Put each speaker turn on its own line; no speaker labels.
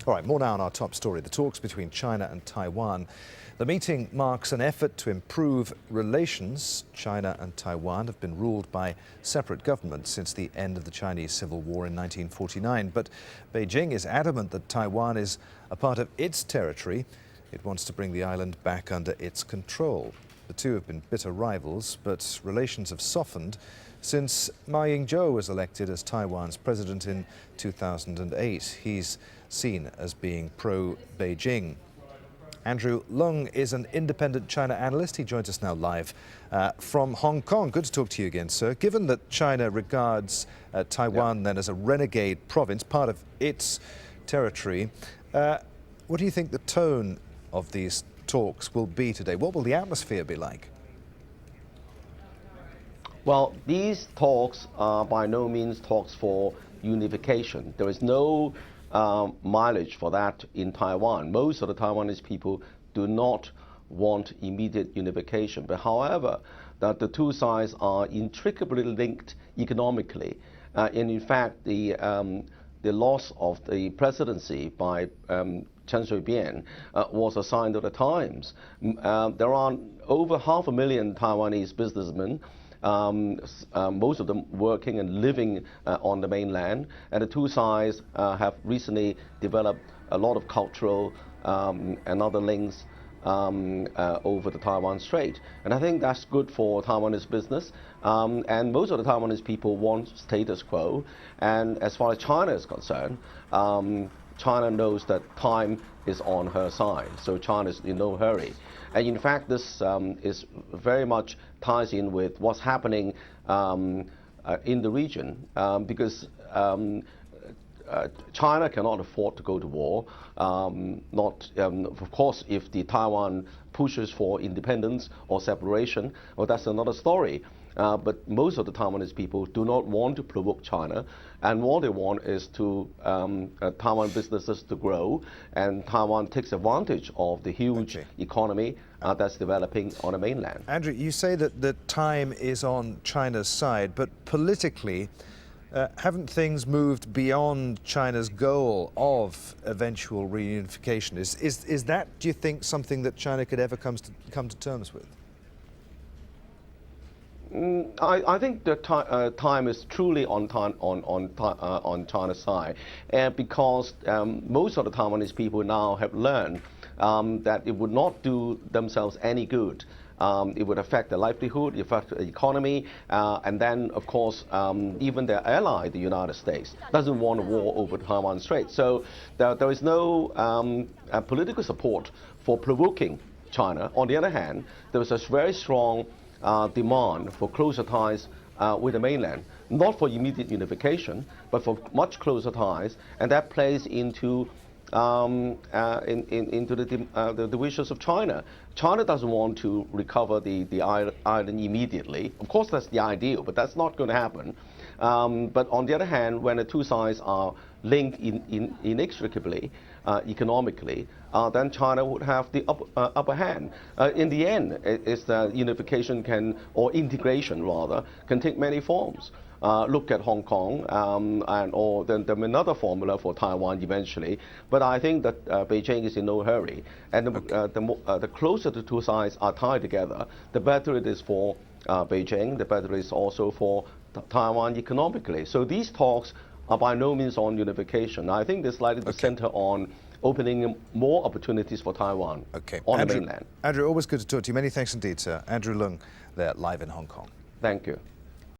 All right, more now on our top story, the talks between China and Taiwan. The meeting marks an effort to improve relations. China and Taiwan have been ruled by separate governments since the end of the Chinese Civil War in 1949. But Beijing is adamant that Taiwan is a part of its territory. It wants to bring the island back under its control. The two have been bitter rivals, but relations have softened since Ma Ying-jeou was elected as Taiwan's president in 2008. He's seen as being pro-Beijing. Andrew Leung is an independent China analyst. He joins us now live from Hong Kong. Good to talk to you again, sir. Given that China regards Taiwan then as a renegade province, part of its territory, what do you think the tone of these talks will be today? What will the atmosphere be like?
Well, these talks are by no means talks for unification. There is no mileage for that in Taiwan. Most of the Taiwanese people do not want immediate unification. But however, that the two sides are intricately linked economically. And in fact, the loss of the presidency by Chen Shui-bian was a sign of the times. There are over 500,000 Taiwanese businessmen, most of them working and living on the mainland, and the two sides have recently developed a lot of cultural and other links over the Taiwan Strait. And I think that's good for Taiwanese business, and most of the Taiwanese people want status quo. And as far as China is concerned, China knows that time is on her side, so China is in no hurry. And in fact, this is very much ties in with what's happening in the region, because China cannot afford to go to war. Of course, if the Taiwan pushes for independence or separation, well, that's another story. But most of the Taiwanese people do not want to provoke China, and what they want is to Taiwan businesses to grow, and Taiwan takes advantage of the huge economy that's developing on the mainland.
Andrew, you say that the time is on China's side, but politically, haven't things moved beyond China's goal of eventual reunification? Is that, do you think, something that China could ever come to terms with?
I think the time is truly on China's side, because most of the Taiwanese people now have learned that it would not do themselves any good. It would affect their livelihood, affect the economy, and then, of course, even their ally, the United States, doesn't want a war over the Taiwan Strait. So there is no political support for provoking China. On the other hand, there is a very strong demand for closer ties with the mainland, not for immediate unification, but for much closer ties, and that plays into the wishes of China. China doesn't want to recover the island immediately. Of course, that's the ideal, but that's not going to happen. But on the other hand, when the two sides are linked inextricably economically, then China would have the upper hand. In the end, it's the unification or integration rather, can take many forms. Look at Hong Kong, or then another formula for Taiwan eventually. But I think that Beijing is in no hurry, and the closer the two sides are tied together, the better it is for Beijing. The better it is also for Taiwan economically. So these talks are by no means on unification. I think they're slightly to center on opening more opportunities for Taiwan on the mainland.
Andrew, always good to talk to you. Many thanks indeed, sir. Andrew Leung there, live in Hong Kong.
Thank you.